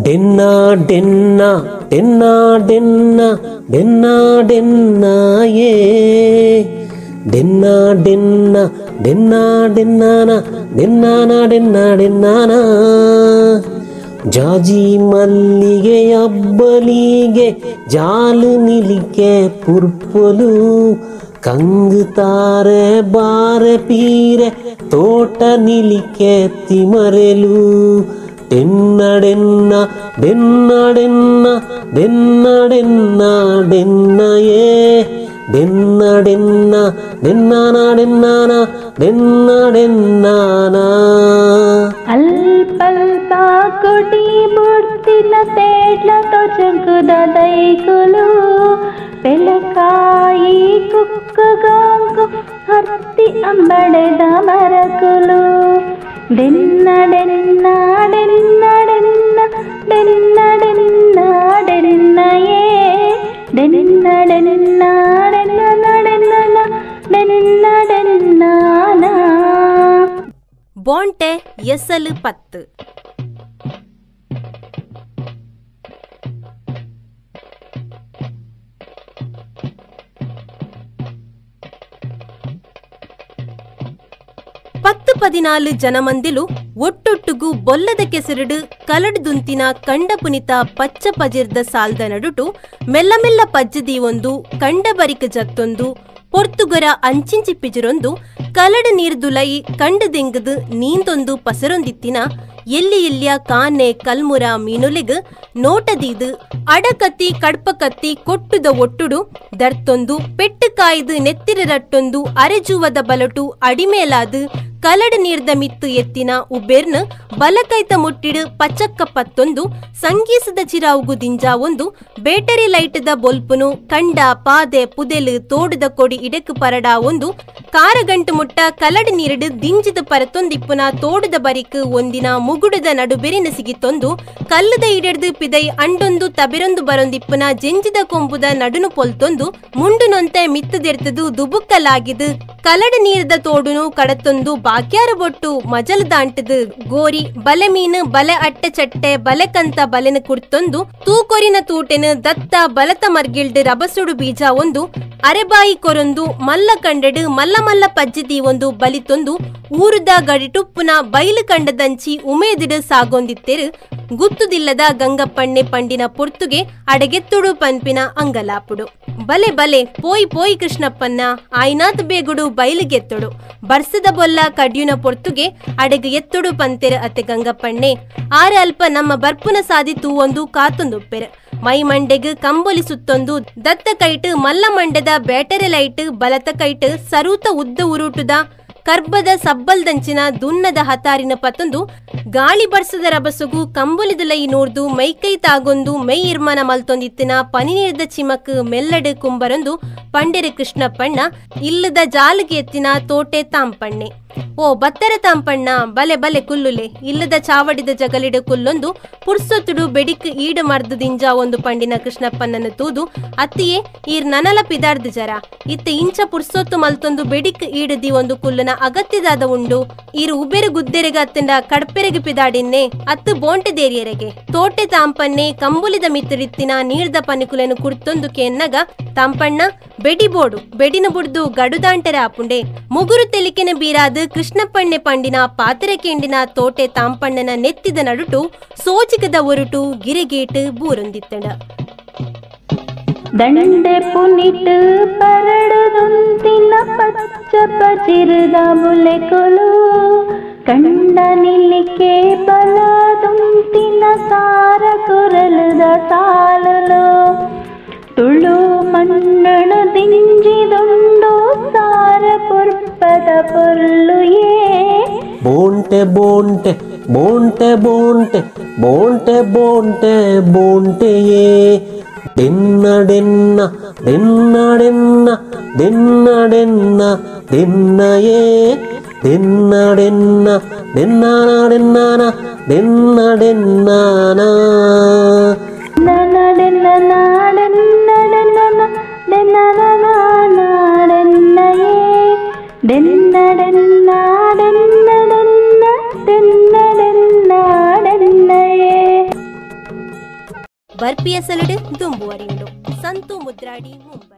Donna Donna Donna Donna Donna Donna ಯೇ Donna Donna Donna ಡೆನ್ನಾನ ಡೆನ್ನಾನ Donna ಡೆನ್ನಾನ ಜಾಜಿ ಮಲ್ಲಿಗೆ ಅಬ್ಬಲಿಗೆ ಜಾಲು ನಿಲಿಕೆ ಪುರ್ಪೊಲು ಕಂಗುತ್ತಾರೆ ಬಾರೆ ಪೀರೆ ತೋಟ ನಿಲಿಕೆ ತಿಮರೆಲು ಡೆನ್ನ ಡೆನ್ನ ಡೆನ್ನ ಡೆನ್ನ ಡೆನ್ನ ಡೆನ್ನ ಡೆನ್ನಯೇ ಡೆನ್ನ ಡೆನ್ನ ಡೆನ್ನಾನ ಡೆನ್ನಾನ ಡೆನ್ನ ಡೆನ್ನಾನ ಅಲ್ಪಲ್ಪ ಕೊಡಿ ಮೂರ್ತಿನ ತೇಡ್ಲతో ಜಂಗುದ ದೈಗುಲು ಬೆಲಕಾಯಿ ಕುಕ್ಕಗಾಂಕು ಹತ್ತಿ ಅಂಬಡೆದ ಮರಕುಲು ಡೆನ್ನ ಡೆನ್ನ ಡೆನ್ನ ಡೆನ್ನ ಡೆನ್ನ ಡೆನ್ನ ಡೆನ್ನಯೇ ಡೆನ್ನ ಡೆನ್ನ ಡೆನ್ನ ಡೆನ್ನ ಡೆನ್ನ ಡೆನ್ನಾನ Bonte Part10. పద్నాలు జనమందిలు ಒಟ್ಟೊಟ್ಟುಗೂ ಬೊಲ್ಲದ ಕೆಸರುಡು ಕಲಡ್ ದುಂತಿನ ಕಂಡ ಪುನಿತ ಪಚ್ಚ ಪಜಿರ್ದ ಸಾಲ್ದ ನಡುಟು ಮೆಲ್ಲ ಮೆಲ್ಲ ಪಜ್ಜದಿ ಒಂದು ಕಂಡ ಬರಿಕ ಜತ್ತೊಂದು ಪೊರ್ತುಗರ ಅಂಚಿಂಚಿ ಪಿಜರೊಂದು ಕಲಡ ನೀರ್ದುಲೈ ಕಂಡದೆಂಗದು ನೀಂದೊಂದು ಪಸರೊಂದಿತ್ತಿನ ಎಲ್ಲಿ ಇಲ್ಯ ಕಾನೆ ಕಲ್ಮುರ ಮೀನುಲೆಗ್ ನೋಟದೀದು ಅಡಕತ್ತಿ ಕಡ್ಪಕತ್ತಿ ಕೊಟ್ಟುದ ಒಟ್ಟುಡು ದರ್ತೊಂದು ಪೆಟ್ಟು ಕಾಯ್ದು ನೆತ್ತಿರರಟ್ಟೊಂದು ಅರೆಜುವದ ಬಲಟು ಅಡಿಮೇಲಾದು ಕಲಡ ನೀರ್ದ ಮಿತ್ತು ಎತ್ತಿನ ಉಬೆರ್ನ ಬಲಕೈತ ಮುಟ್ಟಿಡು ಪಚ್ಚಕ್ಕ ಪತ್ತೊಂದು ಸಂಗೀಸದ ಚಿರಾವುಗು ದಿಂಜಾ ಒಂದು ಬೇಟರಿ ಲೈಟದ ಬೊಲ್ಪುನು ಕಂಡ ಪಾದೆ ಪುದೆಲು ತೋಡದ ಕೊಡಿ ಇಡಕು ಪರಡ ಒಂದು ಕಾರಗಂಟು ಮುಟ್ಟ ಕಲಡ ನೀರಿಡು ದಿಂಜಿದ ಪರತೊಂದಿಪ್ಪುನ ತೋಡದ ಬರಿಕ್ ಒಂದಿನ ಮುಗುಡದ ನಡುಬೆರಿನ ಸಿಗಿತ್ತೊಂದು ಕಲ್ಲದ ಇಡೆಡ್ದು ಪಿದೈ ಅಂಡೊಂದು ತಬೆರೊಂದು ಬರೊಂದಿಪ್ಪುನ ಜೆಂಜಿದ ಕೊಂಬುದ ನಡುನು ಪೊಲ್ತೊಂದು ಮುಂಡು ನೊಂತೆ ಮಿತ್ತದೆರ್ತದು ದುಬುಕ್ಕಲಾಗಿದು ಕಲಡ ನೀರದ ತೋಡುನು ಕಡತೊಂದು ಬಾಕ್ಯಾರ ಬೊಟ್ಟು ಮಜಲ್ ದಾಂಟದು ಗೋರಿ ಬಲೆ ಮೀನು ಬಲೆ ಅಟ್ಟೆ ಚಟ್ಟೆ ಬಲೆ ಕಂತ ಬಲೆನ ಕುಡ್ತೊಂದು ತೂಕೊರಿನ ತೂಟೆನು ದತ್ತ ಬಲತ ಮರ್ಗಿಲ್ಡ್ ರಬಸುಡು ಬೀಜ ಒಂದು ಅರೆಬಾಯಿ ಕೊರೊಂದು ಮಲ್ಲ ಕಂಡಡು ಮಲ್ಲ ಮಲ್ಲ ಪಜ್ಜಿದಿ ಒಂದು ಬಲಿತೊಂದು ಊರುದ ಗಡಿಟುಪ್ಪುನ ಬೈಲು ಕಂಡದಂಚಿ ಉಮೇದಿಡು ಸಾಗೊಂದಿತ್ತೆರು ಗುತ್ತುದಿಲ್ಲದ ಗಂಗಪ್ಪಣ್ಣೆ ಪಂಡಿನ ಪೊರ್ತುಗೆ ಅಡಗೆತ್ತುಡು ಪನ್ಪಿನ ಅಂಗಲಾಪುಡು ಬಲೆ ಬಲೆ ಪೋಯ್ ಪೋಯ್ ಕೃಷ್ಣಪ್ಪನ್ನ ಆಯ್ನಾತ್ ಬೇಗುಡು ಬೈಲಿಗೆತ್ತೊಡು ಬರ್ಸದ ಬೊಲ್ಲ ಕಡ್ಯುನ ಪೊರ್ತುಗೆ ಅಡೆಗೆ ಎತ್ತೊಡು ಪಂತೆರ ಅತ್ತೆ ಗಂಗಪ್ಪಣ್ಣೆ ಆರ ಅಲ್ಪ ನಮ್ಮ ಬರ್ಪುನ ಸಾದಿತು ಒಂದು ಕಾತೊಂದುಪ್ಪೆರ ಮೈ ಮಂಡೆಗ್ ಕಂಬೊಲಿ ಸುತ್ತೊಂದು ದತ್ತ ಕೈಟ್ ಮಲ್ಲ ಮಂಡೆದ ಬ್ಯಾಟರಿ ಲೈಟ್ ಬಲತ ಕೈಟ್ ಸರೂತ ಉದ್ದ ಉರುಟುದ ಕರ್ಬದ ಸಬ್ಬಲ್ದಂಚಿನ ದುನ್ನದ ಹತಾರಿನ ಪತ್ತೊಂದು ಗಾಳಿ ಬರ್ಸದ ರಬಸುಗು ಕಂಬೊಲಿದಲೈ ನೋಡ್ದು ಮೈಕೈ ತಾಗೊಂದು ಮೈ ಇರ್ಮನ ಮಲ್ತೊಂದಿತ್ತಿನ ಪನಿನೀರ್ದ ಚಿಮಕ್ ಮೆಲ್ಲಡೆ ಕುಂಬರೊಂದು ಪಂಡೆರೆ ಕೃಷ್ಣಪ್ಪಣ್ಣ ಇಲ್ಲದ ಜಾಲಿಗೆ ಎತ್ತಿನ ತೋಟೆ ತಾಂಪಣ್ಣೆ ಓ ಬತ್ತರ ತಾಂಪಣ್ಣ ಬಲೆ ಬಲೆ ಕುಲ್ಲುಲೆ ಇಲ್ಲದ ಚಾವಡಿದ ಜಗಲಿಡ ಕುಲ್ಲೊಂದು ಪುರ್ಸೊತ್ತುಡು ಬೆಡಿಕ್ ಈಡು ಮರ್ದು ದಿಂಜಾ ಒಂದು ಪಂಡಿನ ಕೃಷ್ಣಪ್ಪನನ್ನು ತೂದು ಅತ್ತಿಯೇ ಈರ್ ನನಲ ಪಿದಾರ್ದು ಜರ ಇತ್ತ ಇಂಚ ಪುರ್ಸೊತ್ತು ಮಲ್ತೊಂದು ಬೆಡಿಕ್ ಈಡದಿ ಒಂದು ಕುಲ್ಲನ ಅಗತ್ಯದಾದ ಉಂಡು ಈರು ಉಬೆರು ಗುದ್ದೆರೆಗ ಅತ್ತಂಡ ಕಡ್ಪೆರೆಗೆ ಪಿದಾಡಿನ್ನೆ ಅತ್ತು ಬೋಂಟೆ ದೇರಿಯರೆಗೆ ತೋಟೆ ತಾಂಪನ್ನೆ ಕಂಬುಲಿದ ಮಿತ್ತುರಿತ್ತಿನ ನೀರ್ದ ಪನಿಕುಲೆನು ಕುಡ್ತೊಂದು ಕೆನ್ನಗ ತಾಂಪಣ್ಣ ಬೆಡಿ ಬೋಡು ಬೆಡಿನ ಬುಡ್ದು ಗಡುದಾಂಟೆರ ಆಪುಂಡೆ ಮುಗುರು ತೆಲಿಕೆನ ಬೀರಾದ ಕೃಷ್ಣಪ್ಪಣ್ಣೆ ಪಂಡಿನ ಪಾತ್ರೆ ಕೆಂಡಿನ ತೋಟೆ ತಾಂಪಣ್ಣನ ನೆತ್ತಿದ ನಡುಟು ಸೋಚಿಕದ ಒರುಟು ಗಿರಿಗೇಟು ಬೂರೊಂದಿತ್ತಡ ದಂಡೆ ಪುನಿಟ್ ಪರಡದೊಂತಿನ ಪಚ್ಚ ಪಚಿರದ ಮುಲೆಕೊಲು ಕಂಡ ನಿಲ್ಲಿಕೆ ಬಲದೊಂತಿನ ಸಾರ ಕೊರಲದ ಸಾಲಲು ತುಳು ಮಣ್ಣು ದಿಂಜಿದೊಂದು ಸಾರ ಪುರ್ಪದ ಪೊರ್ಲುಯೇ ಬೋಂಟೆ ಬೋಂಟೆ ಬೋಂಟೆ ಬೋಂಟೆ ಬೋಂಟೆ ಬೋಂಟೆ ಬೋಂಟೆಯೇ ಡೆನ್ನ ಡೆನ್ನ ಡೆನ್ನ ಡೆನ್ನ ಡೆನ್ನ ಡೆನ್ನ ಡೆನ್ನಯೇ ಡೆನ್ನ ಡೆನ್ನ ಡೆನ್ನಾನ ಡೆನ್ನಾನ ಡೆನ್ನ ಡೆನ್ನಾನ ಬರ್ಪಿಯ ಸಲಡು ದುಂಬುವರಿಯುಂಡು. ಸಂತು ಮುದ್ರಾಡಿ, ಮುಂಬೈ.